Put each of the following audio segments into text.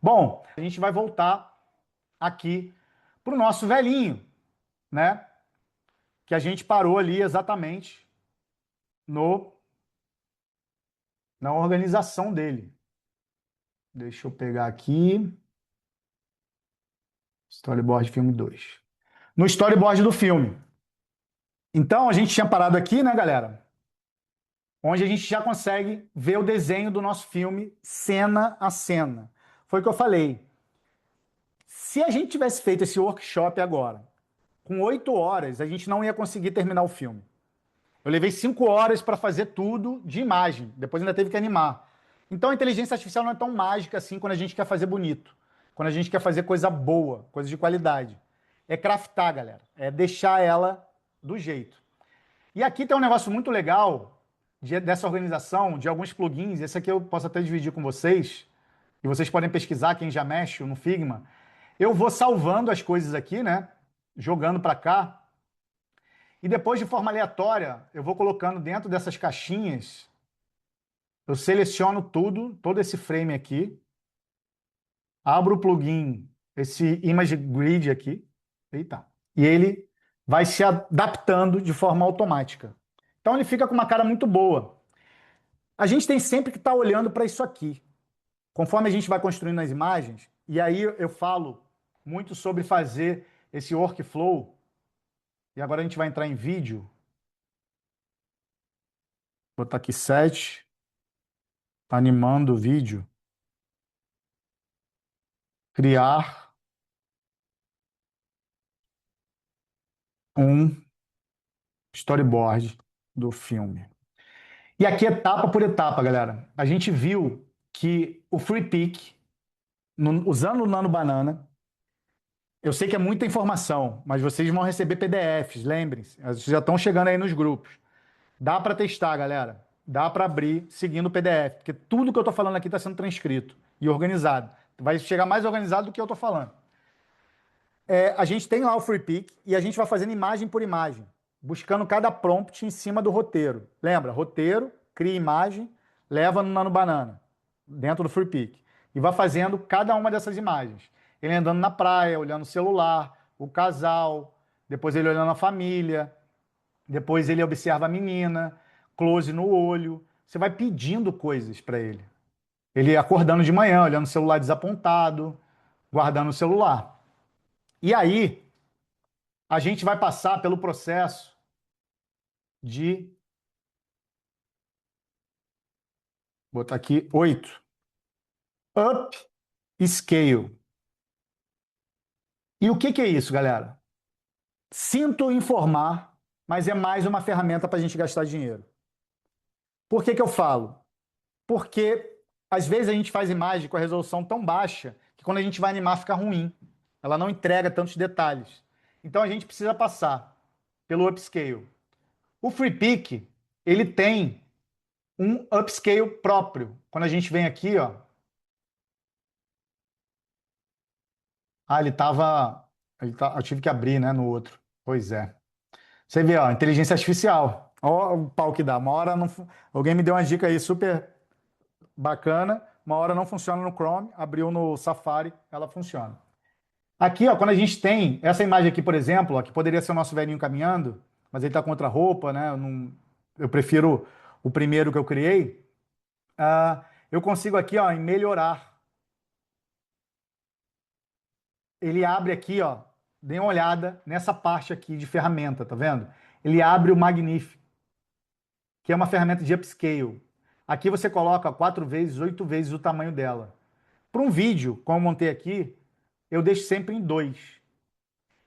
Bom, a gente vai voltar aqui para o nosso velhinho, né? Que a gente parou ali exatamente no, na organização dele. Deixa eu pegar aqui. Storyboard filme 2. No storyboard do filme. Então, a gente tinha parado aqui, né, galera? Onde a gente já consegue ver o desenho do nosso filme cena a cena. Foi o que eu falei. Se a gente tivesse feito esse workshop agora, com 8 horas, a gente não ia conseguir terminar o filme. Eu levei 5 horas para fazer tudo de imagem. Depois ainda teve que animar. Então a inteligência artificial não é tão mágica assim quando a gente quer fazer bonito. Quando a gente quer fazer coisa boa, coisa de qualidade. É craftar, galera. É deixar ela do jeito. E aqui tem um negócio muito legal dessa organização, de alguns plugins. Esse aqui eu posso até dividir com vocês. E vocês podem pesquisar, quem já mexe no Figma. Eu vou salvando as coisas aqui, né? Jogando para cá. E depois, de forma aleatória, eu vou colocando dentro dessas caixinhas. Eu seleciono tudo, todo esse frame aqui. Abro o plugin, esse Image Grid aqui. Eita. E ele vai se adaptando de forma automática. Então ele fica com uma cara muito boa. A gente tem sempre que estar olhando para isso aqui. Conforme a gente vai construindo as imagens, e aí eu falo muito sobre fazer esse workflow. E agora a gente vai entrar em vídeo. Vou botar aqui 7. Tá animando o vídeo. Criar um storyboard do filme. E aqui etapa por etapa, galera. A gente viu que o Free Pick, usando o Nano Banana, eu sei que é muita informação, mas vocês vão receber PDFs, lembrem-se. Vocês já estão chegando aí nos grupos. Dá para testar, galera. Dá para abrir seguindo o PDF, porque tudo que eu estou falando aqui está sendo transcrito e organizado. Vai chegar mais organizado do que eu estou falando. A gente tem lá o Free Pick e a gente vai fazendo imagem por imagem, buscando cada prompt em cima do roteiro. Lembra? Roteiro, cria imagem, leva no Nano Banana, dentro do Free Pick. E vai fazendo cada uma dessas imagens. Ele andando na praia, olhando o celular, o casal, depois ele olhando a família, depois ele observa a menina, close no olho. Você vai pedindo coisas para ele. Ele acordando de manhã, olhando o celular desapontado, guardando o celular. E aí, a gente vai passar pelo processo de, vou botar aqui 8, up scale. E o que é isso, galera? Sinto informar, mas é mais uma ferramenta para a gente gastar dinheiro. Por que eu falo? Porque às vezes a gente faz imagem com a resolução tão baixa que quando a gente vai animar fica ruim. Ela não entrega tantos detalhes. Então a gente precisa passar pelo upscale. O Free Pick, ele tem um upscale próprio. Quando a gente vem aqui, ó, ele tava, eu tive que abrir, né, no outro. Pois é. Você vê, ó, inteligência artificial. Ó, o pau que dá. Uma hora não, alguém me deu uma dica aí super bacana. Uma hora não funciona no Chrome, abriu no Safari, ela funciona. Aqui, ó, quando a gente tem essa imagem aqui, por exemplo, ó, que poderia ser o nosso velhinho caminhando, mas ele está com outra roupa, né? Eu prefiro o primeiro que eu criei. Eu consigo aqui, ó, em melhorar. Ele abre aqui, ó, dê uma olhada nessa parte aqui de ferramenta, tá vendo? Ele abre o Magnific, que é uma ferramenta de upscale. Aqui você coloca 4 vezes, 8 vezes o tamanho dela. Para um vídeo, como eu montei aqui, eu deixo sempre em 2.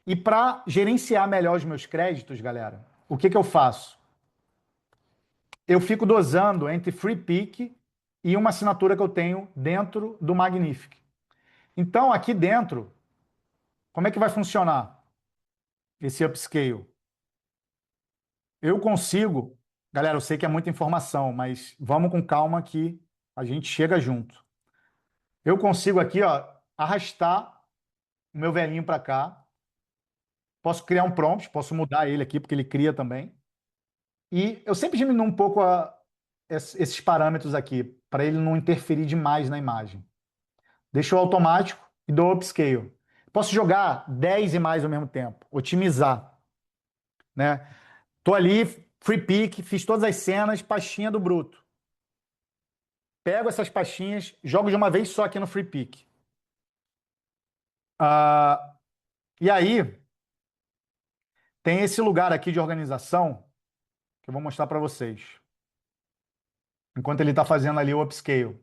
E para gerenciar melhor os meus créditos, galera, o que eu faço? Eu fico dosando entre Free Pick e uma assinatura que eu tenho dentro do Magnific. Então, aqui dentro, como é que vai funcionar esse upscale? Eu consigo, galera, eu sei que é muita informação, mas vamos com calma que a gente chega junto. Eu consigo aqui, ó, arrastar o meu velhinho para cá. Posso criar um prompt, posso mudar ele aqui, porque ele cria também. E eu sempre diminuo um pouco esses parâmetros aqui, para ele não interferir demais na imagem. deixo o automático e dou upscale. Posso jogar 10 e mais ao mesmo tempo, otimizar, né? Tô ali, free pick, fiz todas as cenas, pastinha do bruto. Pego essas pastinhas, jogo de uma vez só aqui no free pick. Ah, e aí, tem esse lugar aqui de organização que eu vou mostrar para vocês. Enquanto ele está fazendo ali o upscale.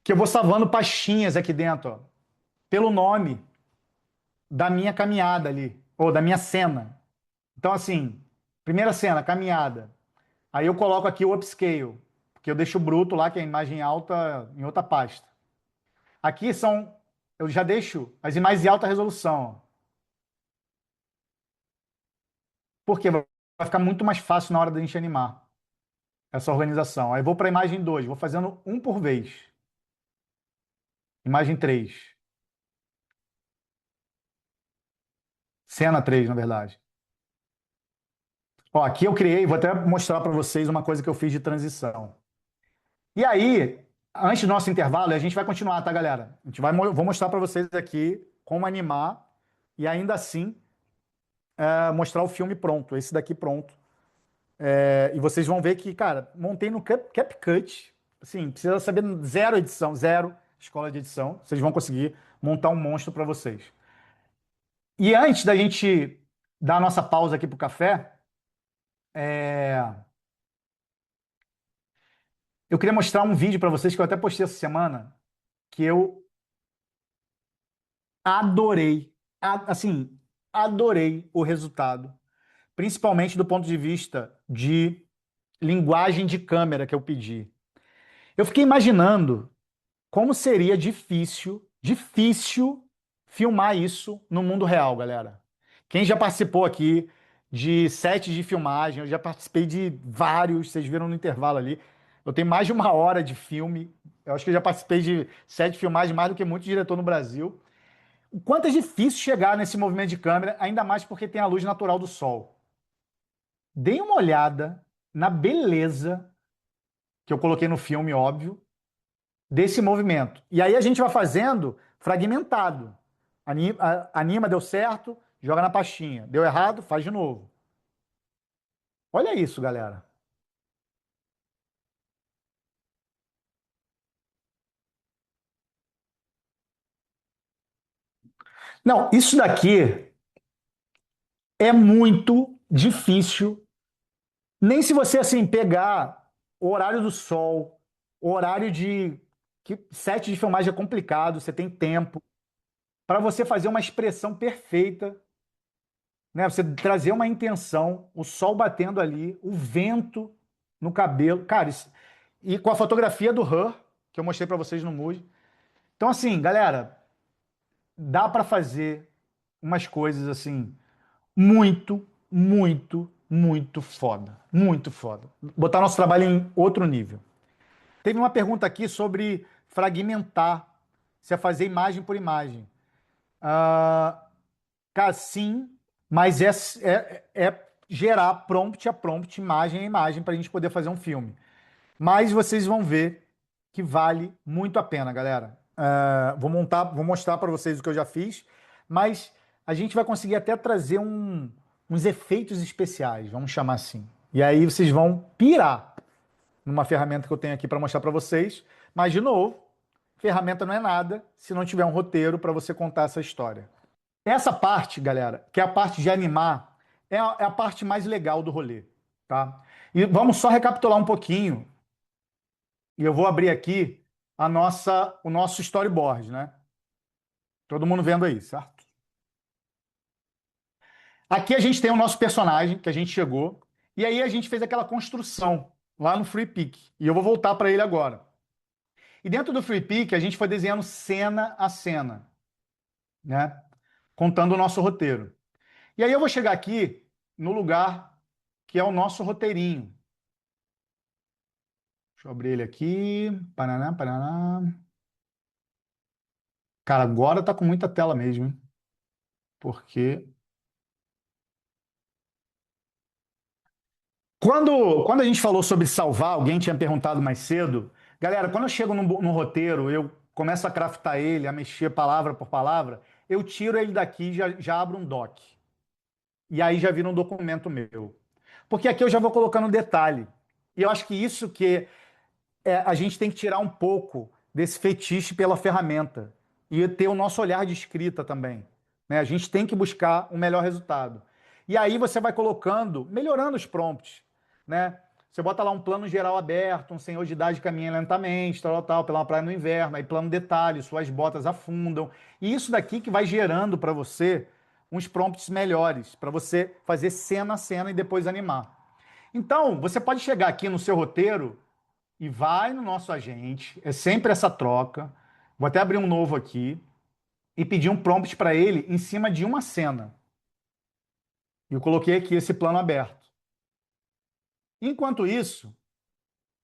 Que eu vou salvando pastinhas aqui dentro, ó, pelo nome da minha caminhada ali, ou da minha cena. Então, assim, primeira cena, caminhada. Aí eu coloco aqui o upscale, porque eu deixo o bruto lá, que é a imagem alta, em outra pasta. Aqui são, eu já deixo as imagens de alta resolução, ó, porque vai ficar muito mais fácil na hora da gente animar essa organização. Aí vou para a imagem 2, vou fazendo um por vez. Imagem 3, cena 3, na verdade. Ó, aqui eu criei, vou até mostrar para vocês uma coisa que eu fiz de transição. E aí, antes do nosso intervalo, a gente vai continuar, tá, galera? A gente vai, vou mostrar para vocês aqui como animar e ainda assim mostrar o filme pronto, esse daqui pronto. E vocês vão ver que, cara, montei no CapCut, assim, precisa saber zero edição, zero escola de edição. Vocês vão conseguir montar um monstro para vocês. E antes da gente dar a nossa pausa aqui pro café, é, eu queria mostrar um vídeo para vocês que eu até postei essa semana, que eu adorei, assim, adorei o resultado, principalmente do ponto de vista de linguagem de câmera que eu pedi. Eu fiquei imaginando como seria difícil filmar isso no mundo real, galera. Quem já participou aqui de sets de filmagem, eu já participei de vários, vocês viram no intervalo ali. Eu tenho mais de uma hora de filme. Eu acho que eu já participei de set de filmagem mais do que muito diretor no Brasil. O quanto é difícil chegar nesse movimento de câmera, ainda mais porque tem a luz natural do sol. Deem uma olhada na beleza que eu coloquei no filme, óbvio, desse movimento. E aí a gente vai fazendo fragmentado. Anima, deu certo, joga na pastinha. Deu errado, faz de novo. Olha isso, galera. Não, isso daqui é muito difícil. Nem se você assim pegar o horário do sol, o horário de que set de filmagem é complicado, você tem tempo para você fazer uma expressão perfeita, né? Você trazer uma intenção, o sol batendo ali, o vento no cabelo, cara, e com a fotografia do Her, que eu mostrei para vocês no Mood. Então assim, galera, dá para fazer umas coisas assim muito foda, muito foda. Botar nosso trabalho em outro nível. Teve uma pergunta aqui sobre fragmentar, se é fazer imagem por imagem. Ah, cara, sim, mas é gerar prompt a prompt, imagem a imagem, para a gente poder fazer um filme. Mas vocês vão ver que vale muito a pena, galera. Vou mostrar para vocês o que eu já fiz, mas a gente vai conseguir até trazer uns efeitos especiais, vamos chamar assim. E aí vocês vão pirar numa ferramenta que eu tenho aqui para mostrar para vocês. Mas, de novo, ferramenta não é nada se não tiver um roteiro para você contar essa história. Essa parte, galera, que é a parte de animar, é a parte mais legal do rolê, tá? E vamos só recapitular um pouquinho, e eu vou abrir aqui o nosso storyboard, né? Todo mundo vendo aí, certo? Aqui a gente tem o nosso personagem, que a gente chegou, e aí a gente fez aquela construção lá no Free Pick, e eu vou voltar para ele agora. E dentro do Free Pick, a gente foi desenhando cena a cena, né? Contando o nosso roteiro. E aí eu vou chegar aqui no lugar que é o nosso roteirinho. Deixa eu abrir ele aqui. Paraná, paraná. Cara, agora tá com muita tela mesmo, hein? Porque quando a gente falou sobre salvar, alguém tinha perguntado mais cedo. Galera, quando eu chego no roteiro, eu começo a craftar ele, a mexer palavra por palavra, eu tiro ele daqui e já abro um doc. E aí já vira um documento meu. Porque aqui eu já vou colocando detalhe. E eu acho que isso que a gente tem que tirar um pouco desse fetiche pela ferramenta e ter o nosso olhar de escrita também. Né? A gente tem que buscar um melhor resultado. E aí você vai colocando, melhorando os prompts. Né? Você bota lá um plano geral aberto, um senhor de idade caminha lentamente, tal, pela praia no inverno, aí plano detalhe, suas botas afundam. E isso daqui que vai gerando para você uns prompts melhores, para você fazer cena a cena e depois animar. Então, você pode chegar aqui no seu roteiro e vai no nosso agente, é sempre essa troca. Vou até abrir um novo aqui e pedir um prompt para ele em cima de uma cena. E eu coloquei aqui esse plano aberto. Enquanto isso,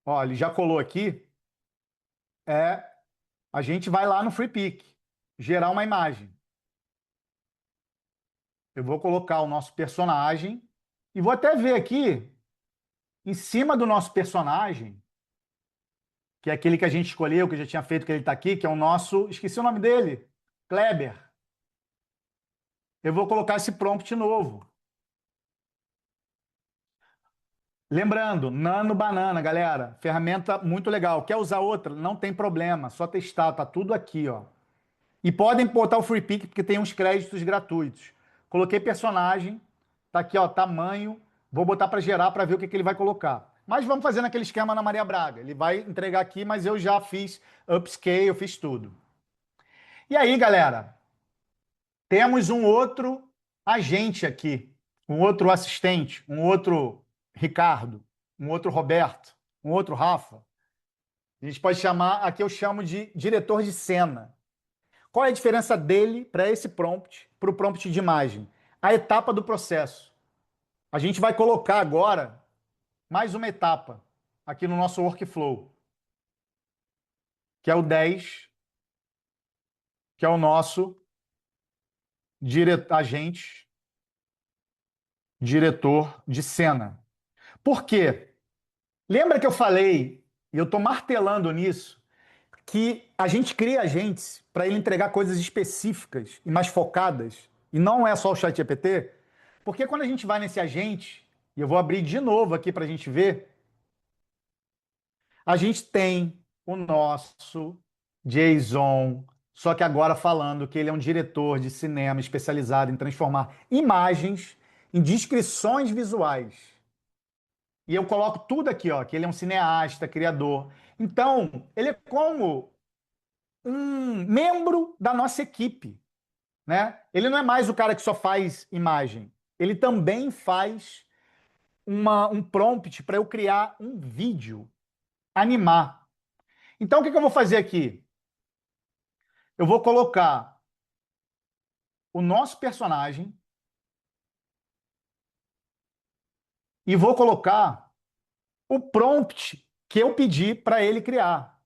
ó, ele já colou aqui, a gente vai lá no Free Pick, gerar uma imagem. Eu vou colocar o nosso personagem e vou até ver aqui, em cima do nosso personagem, que é aquele que a gente escolheu, que já tinha feito, que ele está aqui, que é o nosso, esqueci o nome dele, Kleber. Eu vou colocar esse prompt novo. Lembrando, Nano Banana, galera, ferramenta muito legal. Quer usar outra? Não tem problema, só testar, tá tudo aqui, ó. E podem botar o Free Pick porque tem uns créditos gratuitos. Coloquei personagem, tá aqui, ó, tamanho. Vou botar para gerar para ver o que ele vai colocar. Mas vamos fazer naquele esquema na Maria Braga. Ele vai entregar aqui, mas eu já fiz upscale, eu fiz tudo. E aí, galera, temos um outro agente aqui, um outro assistente, um outro Ricardo, um outro Roberto, um outro Rafa. A gente pode chamar, aqui eu chamo de diretor de cena. Qual é a diferença dele para esse prompt, para o prompt de imagem? A etapa do processo. A gente vai colocar agora mais uma etapa aqui no nosso workflow, que é o 10, que é o nosso agente, diretor de cena. Por quê? Lembra que eu falei, e eu estou martelando nisso, que a gente cria agentes para ele entregar coisas específicas e mais focadas, e não é só o ChatGPT, porque quando a gente vai nesse agente, e eu vou abrir de novo aqui para a gente ver, a gente tem o nosso Jason, só que agora falando que ele é um diretor de cinema especializado em transformar imagens em descrições visuais. E eu coloco tudo aqui, ó, que ele é um cineasta, criador. Então, ele é como um membro da nossa equipe, né? Ele não é mais o cara que só faz imagem. Ele também faz um prompt para eu criar um vídeo, animar. Então, o que eu vou fazer aqui? Eu vou colocar o nosso personagem e vou colocar o prompt que eu pedi para ele criar.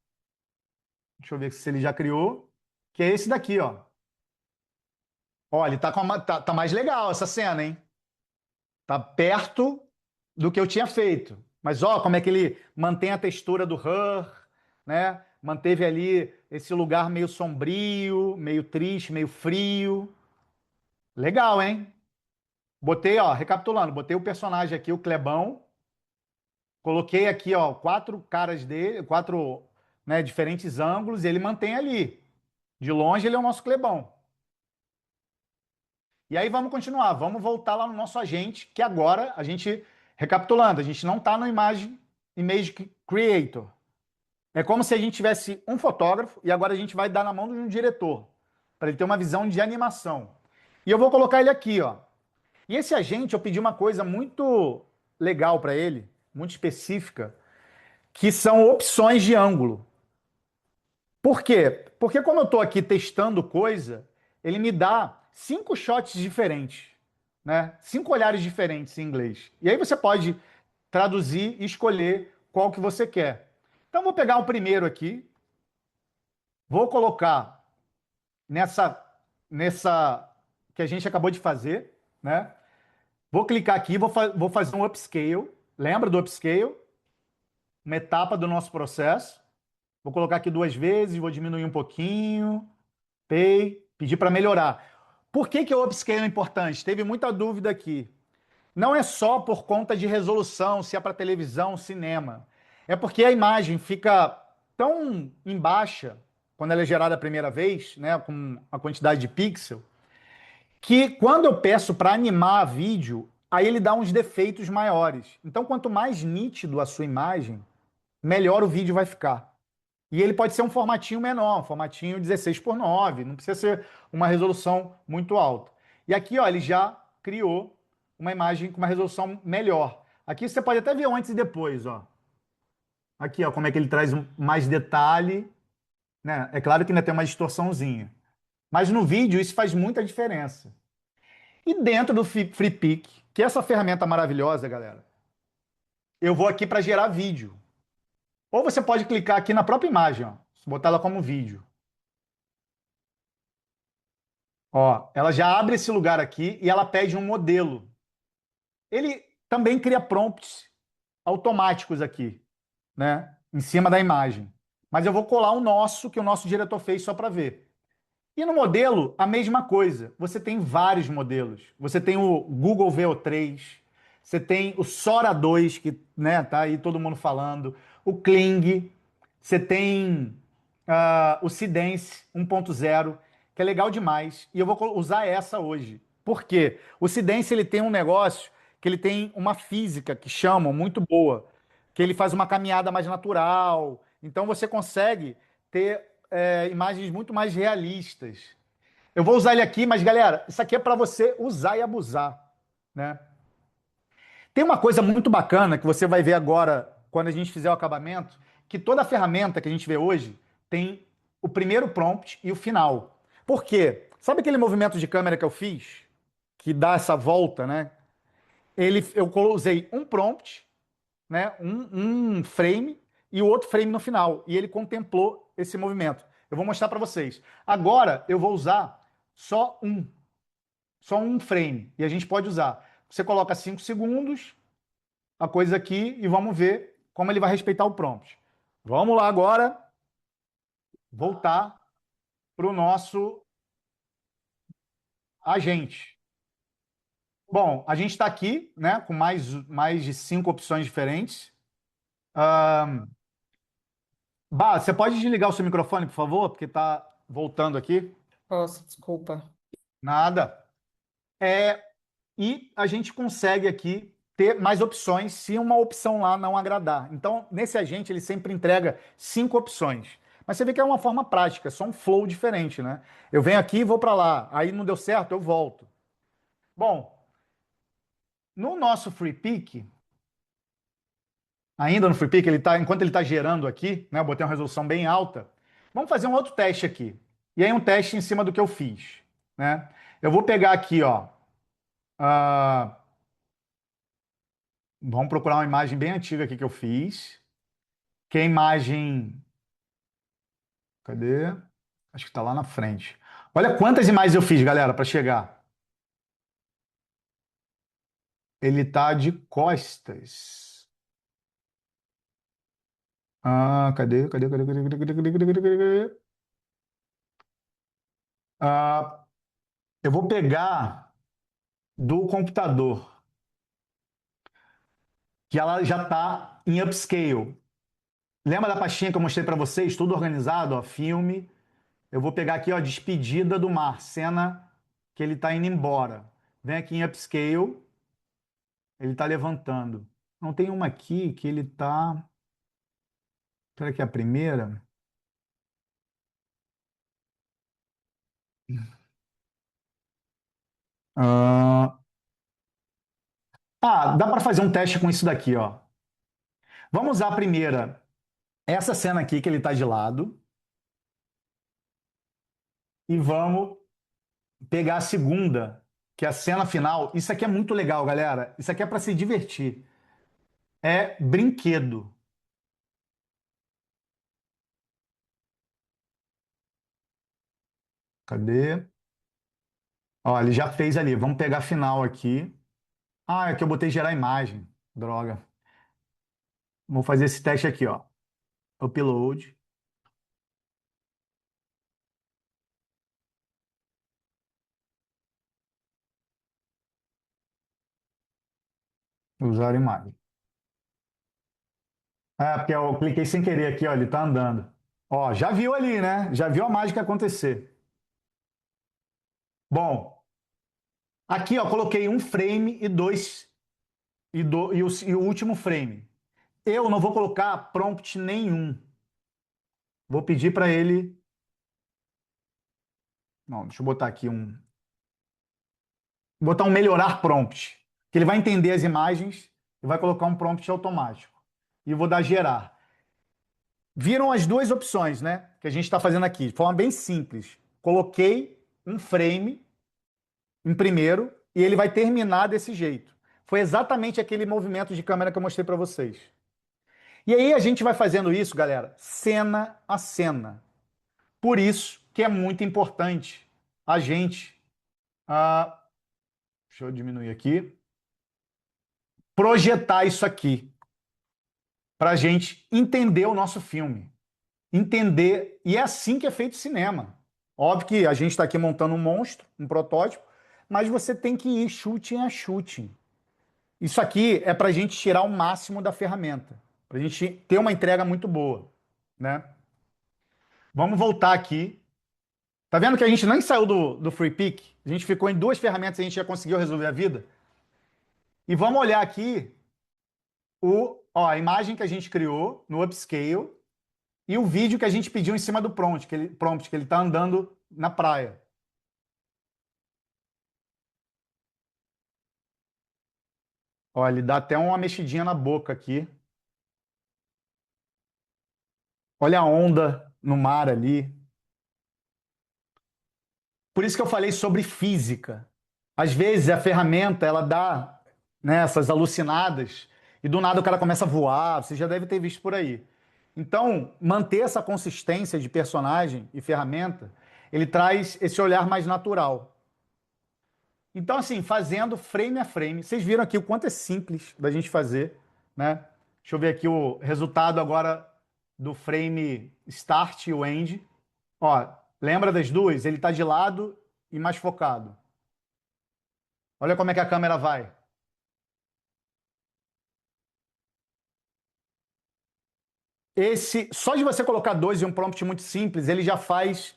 Deixa eu ver se ele já criou, que é esse daqui, ó. Olha, tá mais legal essa cena, hein? Tá perto do que eu tinha feito. Mas ó, como é que ele mantém a textura do Her, né? Manteve ali esse lugar meio sombrio, meio triste, meio frio. Legal, hein? Botei, ó, recapitulando, botei o personagem aqui, o Clebão, coloquei aqui, ó, quatro caras dele, quatro, né, diferentes ângulos, e ele mantém ali. De longe ele é o nosso Clebão. E aí vamos continuar, vamos voltar lá no nosso agente, que agora a gente, recapitulando, a gente não está no Image Creator. É como se a gente tivesse um fotógrafo e agora a gente vai dar na mão de um diretor, para ele ter uma visão de animação. E eu vou colocar ele aqui, ó. E esse agente, eu pedi uma coisa muito legal para ele, muito específica, que são opções de ângulo. Por quê? Porque como eu estou aqui testando coisa, ele me dá 5 shots diferentes, né? 5 olhares diferentes em inglês. E aí você pode traduzir e escolher qual que você quer. Então vou pegar o primeiro aqui, vou colocar nessa que a gente acabou de fazer, né? Vou clicar aqui, vou fazer um upscale. Lembra do upscale? Uma etapa do nosso processo. Vou colocar aqui duas vezes, vou diminuir um pouquinho. Pay, pedir para melhorar. Por que que o upscale é importante? Teve muita dúvida aqui. Não é só por conta de resolução, se é para televisão, cinema. É porque a imagem fica tão em baixa quando ela é gerada a primeira vez, né, com a quantidade de pixel, que quando eu peço para animar vídeo, aí ele dá uns defeitos maiores. Então, quanto mais nítido a sua imagem, melhor o vídeo vai ficar. E ele pode ser um formatinho menor, um formatinho 16 por 9, não precisa ser uma resolução muito alta. E aqui, ó, ele já criou uma imagem com uma resolução melhor. Aqui você pode até ver o antes e depois, ó. Aqui, ó, como é que ele traz mais detalhe, né? É claro que ainda tem uma distorçãozinha. Mas no vídeo isso faz muita diferença. E dentro do FreePic, que é essa ferramenta maravilhosa, galera, eu vou aqui para gerar vídeo. Ou você pode clicar aqui na própria imagem, ó, botar ela como vídeo. Ó, ela já abre esse lugar aqui e ela pede um modelo. Ele também cria prompts automáticos aqui, né, em cima da imagem. Mas eu vou colar o nosso, que o nosso diretor fez só para ver. E no modelo, a mesma coisa. Você tem vários modelos. Você tem o Google VO3, você tem o Sora 2, que, né, tá aí todo mundo falando, o Kling, você tem o Sidance 1.0, que é legal demais. E eu vou usar essa hoje. Por quê? O Sidance ele tem um negócio que ele tem uma física que chamam muito boa, que ele faz uma caminhada mais natural. Então você consegue ter imagens muito mais realistas. Eu vou usar ele aqui, mas galera, isso aqui é para você usar e abusar, né? Tem uma coisa muito bacana que você vai ver agora quando a gente fizer o acabamento, que toda ferramenta que a gente vê hoje tem o primeiro prompt e o final. Por quê? Sabe aquele movimento de câmera que eu fiz, que dá essa volta, né? Eu usei um prompt, né? Um frame e o outro frame no final. E ele contemplou esse movimento. Eu vou mostrar para vocês. Agora eu vou usar só um frame. E a gente pode usar. Você coloca 5 segundos, a coisa aqui, e vamos ver como ele vai respeitar o prompt. Vamos lá agora voltar para o nosso agente. Bom, a gente está aqui, né, com mais de 5 opções diferentes. Ahn, Bah, você pode desligar o seu microfone, por favor? Porque está voltando aqui. Posso, desculpa. Nada. E a gente consegue aqui ter mais opções se uma opção lá não agradar. Então, nesse agente, ele sempre entrega 5 opções. Mas você vê que é uma forma prática, é só um flow diferente, né? Eu venho aqui e vou para lá. Aí não deu certo, eu volto. Bom, no nosso Free Pick, ainda no Free Pick, enquanto ele está gerando aqui, né? Eu botei uma resolução bem alta. Vamos fazer um outro teste aqui. E aí um teste em cima do que eu fiz, né? Eu vou pegar aqui, ó. ah, Vamos procurar uma imagem bem antiga aqui que eu fiz. Que é a imagem. Cadê? Acho que está lá na frente. Olha quantas imagens eu fiz, galera, para chegar. Ele tá de costas. Cadê? Cadê? Cadê? Cadê? Cadê? Cadê? Cadê? Cadê? Cadê? Cadê? Ah, eu vou pegar do computador, que ela já está em upscale. Lembra da pastinha que eu mostrei para vocês? Tudo organizado, ó, filme. Eu vou pegar aqui, ó, despedida do mar, cena que ele está indo embora. Vem aqui em upscale, ele está levantando. Não tem uma aqui que ele está. Será que é a primeira? Ah, dá para fazer um teste com isso daqui, ó. Vamos usar a primeira, essa cena aqui que ele está de lado, e vamos pegar a segunda, que é a cena final. Isso aqui é muito legal, galera. Isso aqui é para se divertir. É brinquedo. Cadê? Ó, ele já fez ali. Vamos pegar a final aqui. É que eu botei gerar imagem. Droga. Vou fazer esse teste aqui, ó. Upload. Usar imagem. É, porque eu cliquei sem querer aqui, ó, ele tá andando. Ó, já viu ali, né? Já viu a mágica acontecer. Bom, aqui, ó, coloquei um frame e dois e o último frame. Eu não vou colocar prompt nenhum. Vou pedir para ele. Não, deixa eu botar aqui um. Vou botar um melhorar prompt, que ele vai entender as imagens e vai colocar um prompt automático. E vou dar gerar. Viram as duas opções, né? Que a gente está fazendo aqui, de forma bem simples. Coloquei um frame em primeiro e ele vai terminar desse jeito. Foi exatamente aquele movimento de câmera que eu mostrei para vocês. E aí a gente vai fazendo isso, galera, cena a cena. Por isso que é muito importante a gente, ah, deixa eu diminuir aqui, projetar isso aqui para a gente entender o nosso filme, entender, e é assim que é feito cinema. Óbvio que a gente está aqui montando um monstro, um protótipo, mas você tem que ir shooting a shooting. Isso aqui é para a gente tirar o máximo da ferramenta, para a gente ter uma entrega muito boa, né? Vamos voltar aqui. Tá vendo que a gente nem saiu do Free Pick? A gente ficou em duas ferramentas e a gente já conseguiu resolver a vida. E vamos olhar aqui a imagem que a gente criou no Upscale e o vídeo que a gente pediu em cima do prompt que ele está andando na praia. Ó, ele dá até uma mexidinha na boca aqui. Olha a onda no mar ali. Por isso que eu falei sobre física. Às vezes a ferramenta ela dá, né, essas alucinadas e do nada o cara começa a voar. Você já deve ter visto por aí. Então, manter essa consistência de personagem e ferramenta, ele traz esse olhar mais natural. Então, assim, fazendo frame a frame, vocês viram aqui o quanto é simples da gente fazer, né? Deixa eu ver aqui o resultado agora do frame start e o end. Ó, lembra das duas? Ele está de lado e mais focado. Olha como é que a câmera vai. Só de você colocar dois e um prompt muito simples, ele já faz.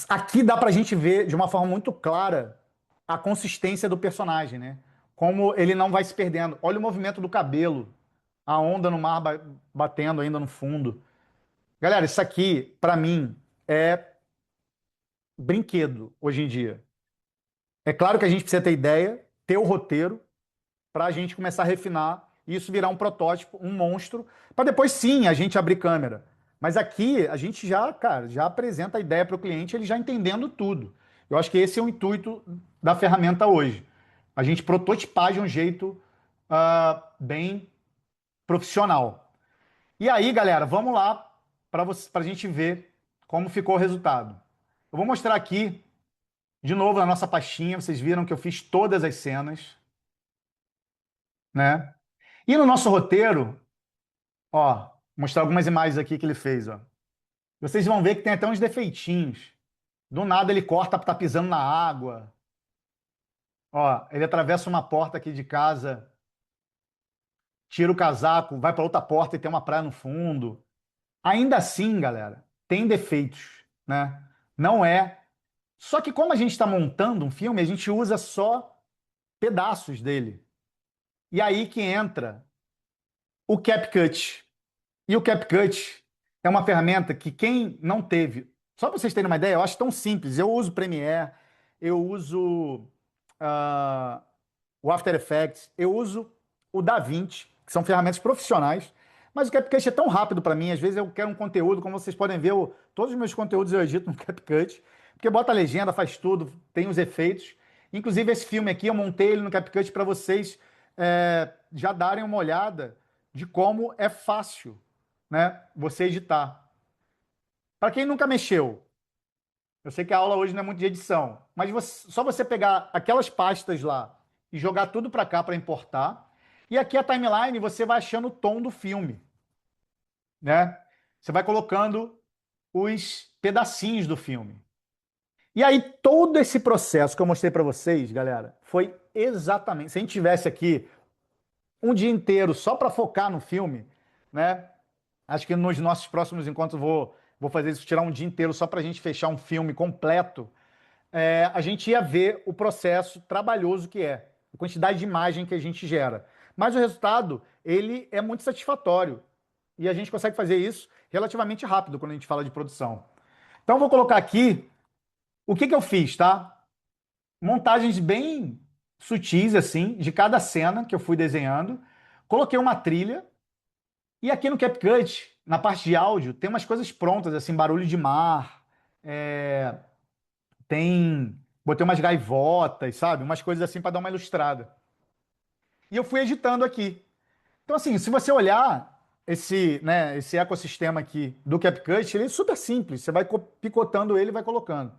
Aqui dá pra gente ver de uma forma muito clara a consistência do personagem, né? Como ele não vai se perdendo. Olha o movimento do cabelo, a onda no mar batendo ainda no fundo. Galera, isso aqui, pra mim, é brinquedo hoje em dia. É claro que a gente precisa ter ideia, ter o roteiro, para a gente começar a refinar e isso virar um protótipo, um monstro, para depois sim a gente abrir câmera. Mas aqui a gente já, cara, já apresenta a ideia para o cliente, ele já entendendo tudo. Eu acho que esse é o intuito da ferramenta hoje. A gente prototipar de um jeito bem profissional. E aí, galera, vamos lá para a gente ver como ficou o resultado. Eu vou mostrar aqui, de novo, na nossa pastinha. Vocês viram que eu fiz todas as cenas, né? E no nosso roteiro, ó, mostrar algumas imagens aqui que ele fez, ó. Vocês vão ver que tem até uns defeitinhos. Do nada ele corta, tá pisando na água. Ó, ele atravessa uma porta aqui de casa, tira o casaco, vai para outra porta e tem uma praia no fundo. Ainda assim, galera, tem defeitos, né? Não é. Só que como a gente está montando um filme, a gente usa só pedaços dele. E aí que entra o CapCut. E o CapCut é uma ferramenta que quem não teve, só para vocês terem uma ideia, eu acho tão simples. Eu uso Premiere, eu uso ah, o After Effects, eu uso o DaVinci, que são ferramentas profissionais, mas o CapCut é tão rápido para mim. Às vezes eu quero um conteúdo, como vocês podem ver, todos os meus conteúdos eu edito no CapCut, porque bota a legenda, faz tudo, tem os efeitos. Inclusive esse filme aqui, eu montei ele no CapCut para vocês já darem uma olhada de como é fácil, né, você editar. Para quem nunca mexeu, eu sei que a aula hoje não é muito de edição, mas só você pegar aquelas pastas lá e jogar tudo para cá para importar. E aqui a timeline você vai achando o tom do filme, né? Você vai colocando os pedacinhos do filme. E aí todo esse processo que eu mostrei para vocês, galera, foi exatamente. Se a gente tivesse aqui um dia inteiro só para focar no filme, né? Acho que nos nossos próximos encontros vou fazer isso, tirar um dia inteiro só para a gente fechar um filme completo. A gente ia ver o processo trabalhoso que é, a quantidade de imagem que a gente gera. Mas o resultado, ele é muito satisfatório. E a gente consegue fazer isso relativamente rápido quando a gente fala de produção. Então, eu vou colocar aqui o que que eu fiz, tá? Montagens bem sutis, assim, de cada cena que eu fui desenhando. Coloquei uma trilha. E aqui no CapCut, na parte de áudio, tem umas coisas prontas, assim, barulho de mar, é, tem. Botei umas gaivotas, sabe? Umas coisas assim para dar uma ilustrada. E eu fui editando aqui. Então, assim, se você olhar esse ecossistema aqui do CapCut, ele é super simples. Você vai picotando ele e vai colocando.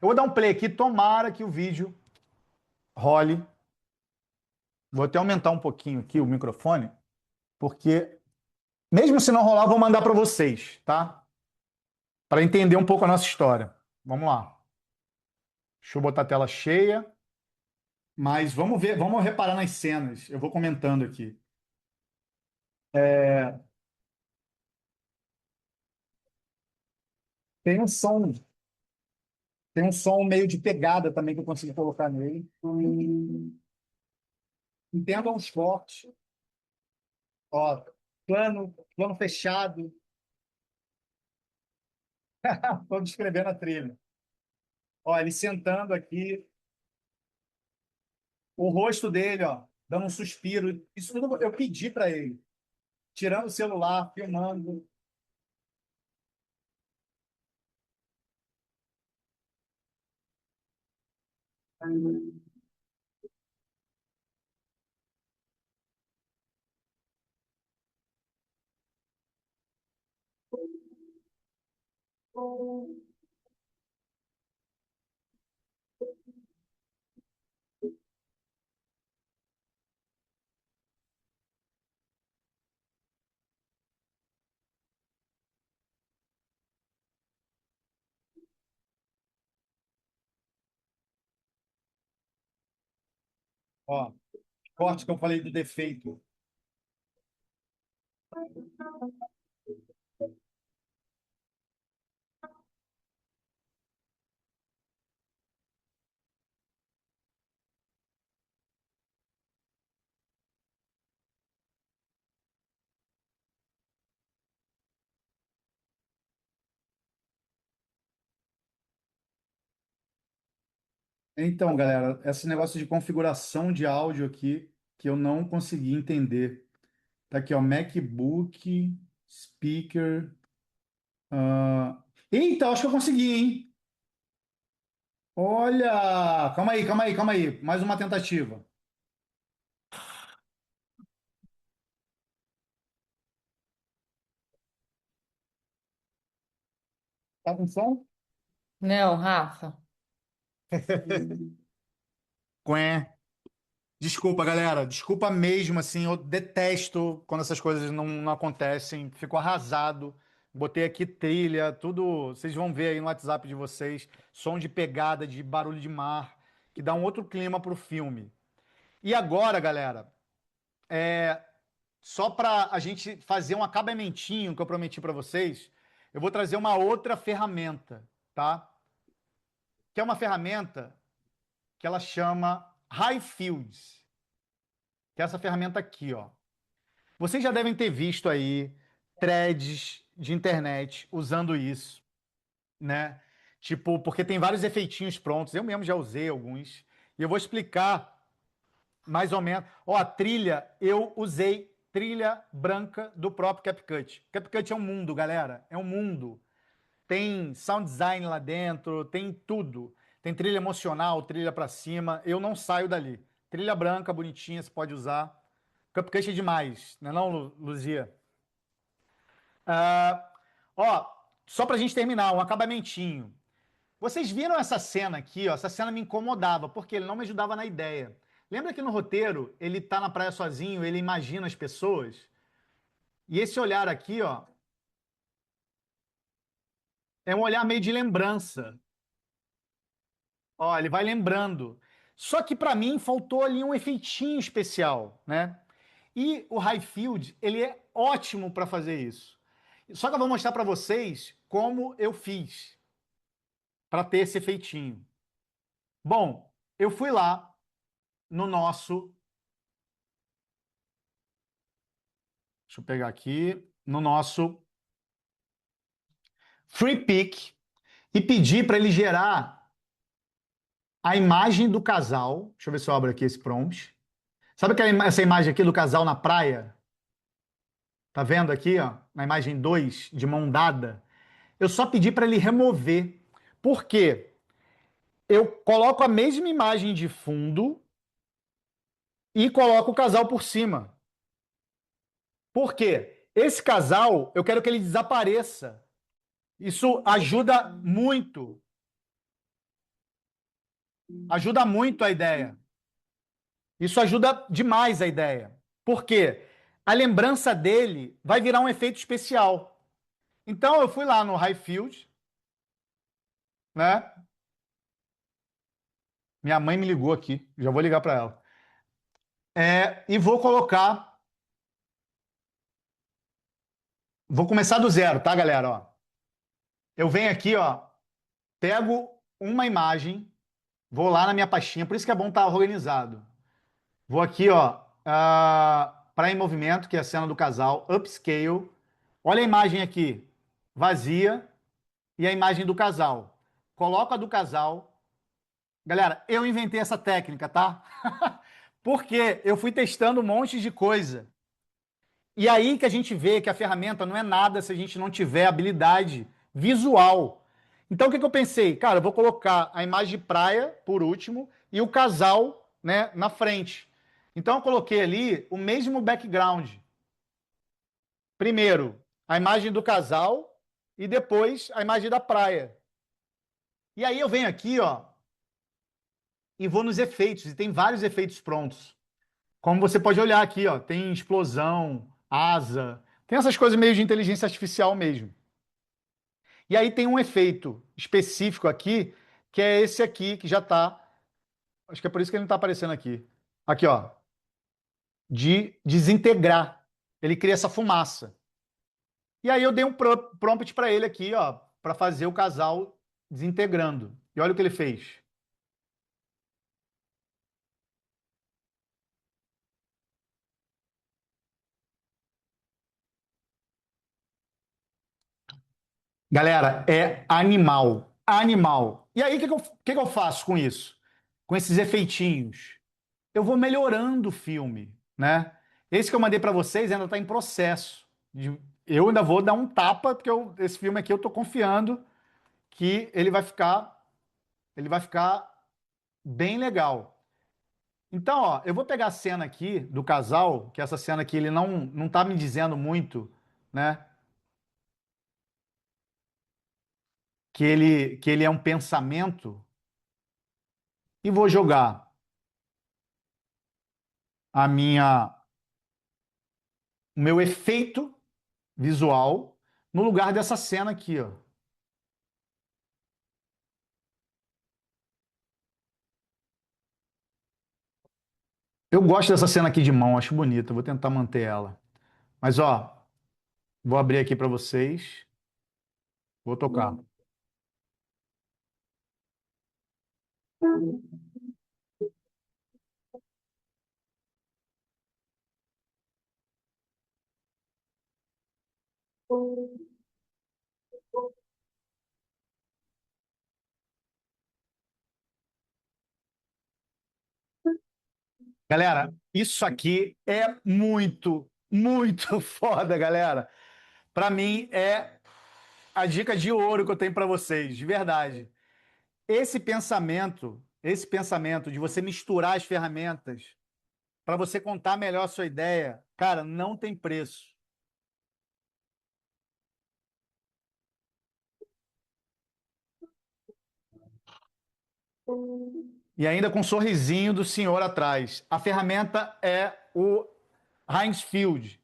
Eu vou dar um play aqui, tomara que o vídeo role. Vou até aumentar um pouquinho aqui o microfone, porque mesmo se não rolar, eu vou mandar para vocês, tá? Para entender um pouco a nossa história. Vamos lá. Deixa eu botar a tela cheia. Mas vamos ver, vamos reparar nas cenas. Eu vou comentando aqui. Tem um som, tem um som meio de pegada também que eu consegui colocar nele. Entendam os cortes. Ó, plano fechado. Estou descrevendo a trilha. Ó, ele sentando aqui, o rosto dele, ó, dando um suspiro. Isso tudo eu pedi para ele. Tirando o celular, filmando. Ó, corte que eu falei do defeito. Então, galera, esse negócio de configuração de áudio aqui que eu não consegui entender. Tá aqui, ó, MacBook, speaker. Eita, acho que eu consegui, hein? Olha! Calma aí, calma aí, calma aí. Mais uma tentativa. Tá com som? Não, Rafa. Quen. Desculpa, galera. Desculpa mesmo, assim. Eu detesto quando essas coisas não acontecem. Fico arrasado. Botei aqui trilha, tudo. Vocês vão ver aí no WhatsApp de vocês. Som de pegada, de barulho de mar, que dá um outro clima pro filme. E agora, galera, só para a gente fazer um acabamentinho que eu prometi para vocês, eu vou trazer uma outra ferramenta, tá? Que é uma ferramenta que ela chama High Fields, que é essa ferramenta aqui, ó. Vocês já devem ter visto aí threads de internet usando isso, né? Tipo, porque tem vários efeitinhos prontos. Eu mesmo já usei alguns. E eu vou explicar mais ou menos. Ó, a trilha, eu usei trilha branca do próprio CapCut. CapCut é um mundo, galera. É um mundo. Tem sound design lá dentro, tem tudo. Tem trilha emocional, trilha pra cima. Eu não saio dali. Trilha branca, bonitinha, você pode usar. CapCut é demais, não é não, Luzia? Ah, ó, só pra gente terminar, um acabamentinho. Vocês viram essa cena aqui, ó? Essa cena me incomodava, porque ele não me ajudava na ideia. Lembra que no roteiro ele tá na praia sozinho, ele imagina as pessoas? E esse olhar aqui, ó, é um olhar meio de lembrança. Ó, ele vai lembrando. Só que para mim faltou ali um efeitinho especial, né? E o Highfield, ele é ótimo para fazer isso. Só que eu vou mostrar para vocês como eu fiz para ter esse efeitinho. Bom, eu fui lá no nosso. Deixa eu pegar aqui. No nosso Free Pick e pedi para ele gerar a imagem do casal. Deixa eu ver se eu abro aqui esse prompt. Sabe essa imagem aqui do casal na praia? Tá vendo aqui, ó, na imagem 2 de mão dada? Eu só pedi para ele remover. Por quê? Eu coloco a mesma imagem de fundo e coloco o casal por cima. Por quê? Esse casal, eu quero que ele desapareça. Isso ajuda muito a ideia. Isso ajuda demais a ideia. Por quê? A lembrança dele vai virar um efeito especial. Então eu fui lá no Highfield, né? Minha mãe me ligou aqui, já vou ligar para ela. E vou começar do zero, tá, galera? Ó, eu venho aqui, ó, pego uma imagem, vou lá na minha pastinha, por isso que é bom estar organizado. Vou aqui, ó, para em movimento, que é a cena do casal, upscale. Olha a imagem aqui, vazia, e a imagem do casal. Coloco a do casal. Galera, eu inventei essa técnica, tá? Porque eu fui testando um monte de coisa. E aí que a gente vê que a ferramenta não é nada se a gente não tiver habilidade visual. Então o que que eu pensei? Cara, eu vou colocar a imagem de praia por último e o casal, né, na frente. Então eu coloquei ali o mesmo background. Primeiro, a imagem do casal e depois a imagem da praia. E aí eu venho aqui, ó, e vou nos efeitos, e tem vários efeitos prontos. Como você pode olhar aqui, ó, tem explosão, asa, tem essas coisas meio de inteligência artificial mesmo. E aí tem um efeito específico aqui, que é esse aqui, que já está. Acho que é por isso que ele não está aparecendo aqui. Aqui, ó. De desintegrar. Ele cria essa fumaça. E aí eu dei um prompt para ele aqui, ó, para fazer o casal desintegrando. E olha o que ele fez. Galera, é animal. Animal. E aí, o que que eu faço com isso? Com esses efeitinhos? Eu vou melhorando o filme, né? Esse que eu mandei para vocês ainda está em processo. Eu ainda vou dar um tapa, porque esse filme aqui eu estou confiando que ele vai ficar bem legal. Então, ó, eu vou pegar a cena aqui do casal, que essa cena aqui ele não tá me dizendo muito, né? Que ele é um pensamento, e vou jogar a minha, o meu efeito visual no lugar dessa cena aqui, ó. Eu gosto dessa cena aqui de mão, acho bonita, vou tentar manter ela. Mas ó, vou abrir aqui para vocês, vou tocar. Galera, isso aqui é muito, muito foda, galera. Para mim é a dica de ouro que eu tenho para vocês, de verdade. Esse pensamento de você misturar as ferramentas para você contar melhor a sua ideia, cara, não tem preço. E ainda com um sorrisinho do senhor atrás. A ferramenta é o Heinz Field.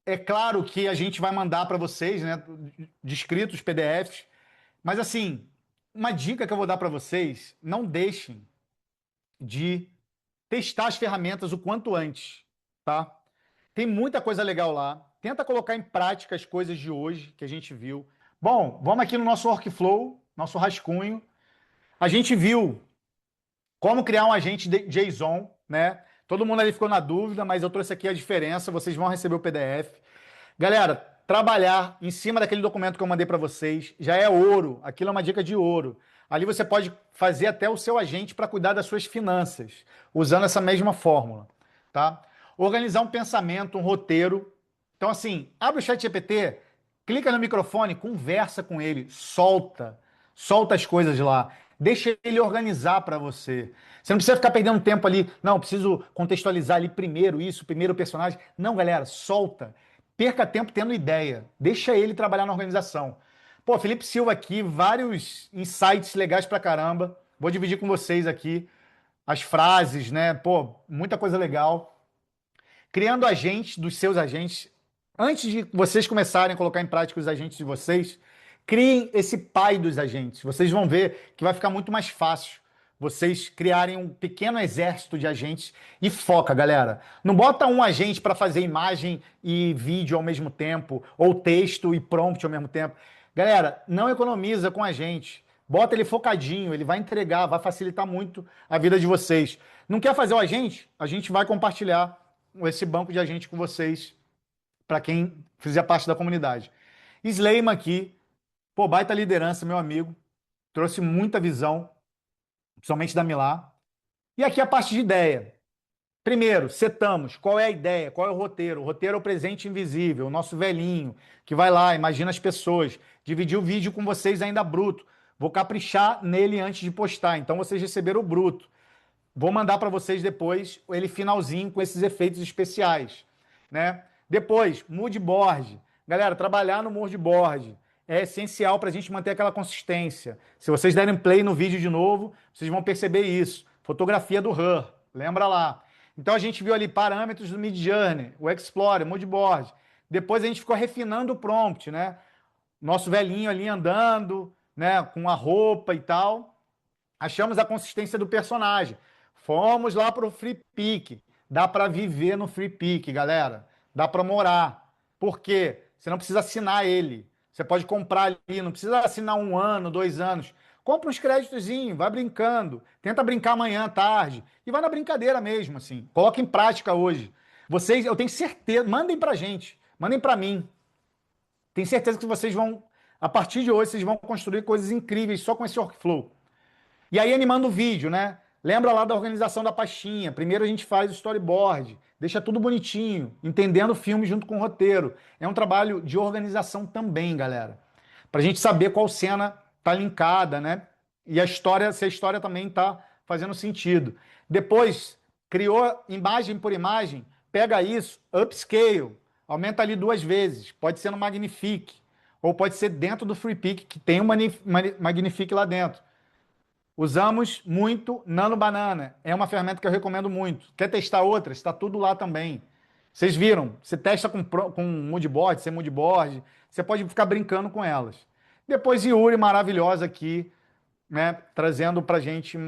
É claro que a gente vai mandar para vocês, né, descritos PDFs, mas assim, uma dica que eu vou dar para vocês, não deixem de testar as ferramentas o quanto antes, tá? Tem muita coisa legal lá. Tenta colocar em prática as coisas de hoje que a gente viu. Bom, vamos aqui no nosso workflow, nosso rascunho. A gente viu como criar um agente JSON, né? Todo mundo ali ficou na dúvida, mas eu trouxe aqui a diferença. Vocês vão receber o PDF. Galera, trabalhar em cima daquele documento que eu mandei para vocês já é ouro. Aquilo é uma dica de ouro. Ali você pode fazer até o seu agente para cuidar das suas finanças, usando essa mesma fórmula, tá? Organizar um pensamento, um roteiro. Então, assim, abre o chat GPT, clica no microfone, conversa com ele, solta as coisas lá. Deixa ele organizar para você. Você não precisa ficar perdendo tempo ali. Não, preciso contextualizar ali primeiro isso, primeiro o personagem. Não, galera, solta. Perca tempo tendo ideia. Deixa ele trabalhar na organização. Pô, Felipe Silva aqui, vários insights legais pra caramba. Vou dividir com vocês aqui as frases, né? Pô, muita coisa legal. Criando agentes dos seus agentes. Antes de vocês começarem a colocar em prática os agentes de vocês, criem esse pai dos agentes. Vocês vão ver que vai ficar muito mais fácil vocês criarem um pequeno exército de agentes e foca, galera. Não bota um agente para fazer imagem e vídeo ao mesmo tempo, ou texto e prompt ao mesmo tempo. Galera, não economiza com agente. Bota ele focadinho, ele vai entregar, vai facilitar muito a vida de vocês. Não quer fazer o agente? A gente vai compartilhar esse banco de agente com vocês, para quem fizer parte da comunidade. Sleiman aqui, pô, baita liderança, meu amigo. Trouxe muita visão, principalmente da Milá. E aqui a parte de ideia. Primeiro, setamos. Qual é a ideia? Qual é o roteiro? O roteiro é o presente invisível, o nosso velhinho, que vai lá, imagina as pessoas. Dividir o vídeo com vocês ainda bruto. Vou caprichar nele antes de postar. Então vocês receberam o bruto. Vou mandar para vocês depois ele finalzinho com esses efeitos especiais, né? Depois, mood board. Galera, trabalhar no mood board é essencial para a gente manter aquela consistência. Se vocês derem play no vídeo de novo, vocês vão perceber isso. Fotografia do Her, lembra lá. Então a gente viu ali parâmetros do Midjourney, o Explorer, mood board. Depois a gente ficou refinando o prompt, né? Nosso velhinho ali andando, né, com a roupa e tal. Achamos a consistência do personagem. Fomos lá para o Free Pick. Dá para viver no Free Pick, galera. Dá para morar. Por quê? Você não precisa assinar ele. Você pode comprar ali, não precisa assinar 1 ano, 2 anos. Compra uns créditozinhos, vai brincando. Tenta brincar amanhã, tarde. E vai na brincadeira mesmo, assim. Coloca em prática hoje. Vocês, eu tenho certeza, mandem pra gente, mandem para mim. Tenho certeza que vocês vão, a partir de hoje, vocês vão construir coisas incríveis só com esse workflow. E aí animando o vídeo, né? Lembra lá da organização da pastinha. Primeiro a gente faz o storyboard, deixa tudo bonitinho, entendendo o filme junto com o roteiro. É um trabalho de organização também, galera. Pra gente saber qual cena tá linkada, né? E a história, se a história também tá fazendo sentido. Depois, criou imagem por imagem, pega isso, upscale, aumenta ali 2 vezes. Pode ser no Magnifique, ou pode ser dentro do Free Pick, que tem um Magnifique lá dentro. Usamos muito Nano Banana. É uma ferramenta que eu recomendo muito. Quer testar outras? Está tudo lá também. Vocês viram? Você testa com moodboard, sem moodboard. Você pode ficar brincando com elas. Depois Yuri, maravilhosa aqui, né? Trazendo pra gente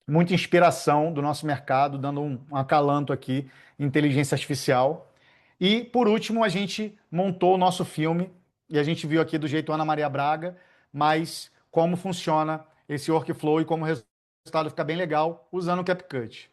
muita inspiração do nosso mercado, dando um acalanto aqui, inteligência artificial. E, por último, a gente montou o nosso filme, e a gente viu aqui do jeito Ana Maria Braga, mas como funciona esse workflow e como o resultado fica bem legal usando o CapCut.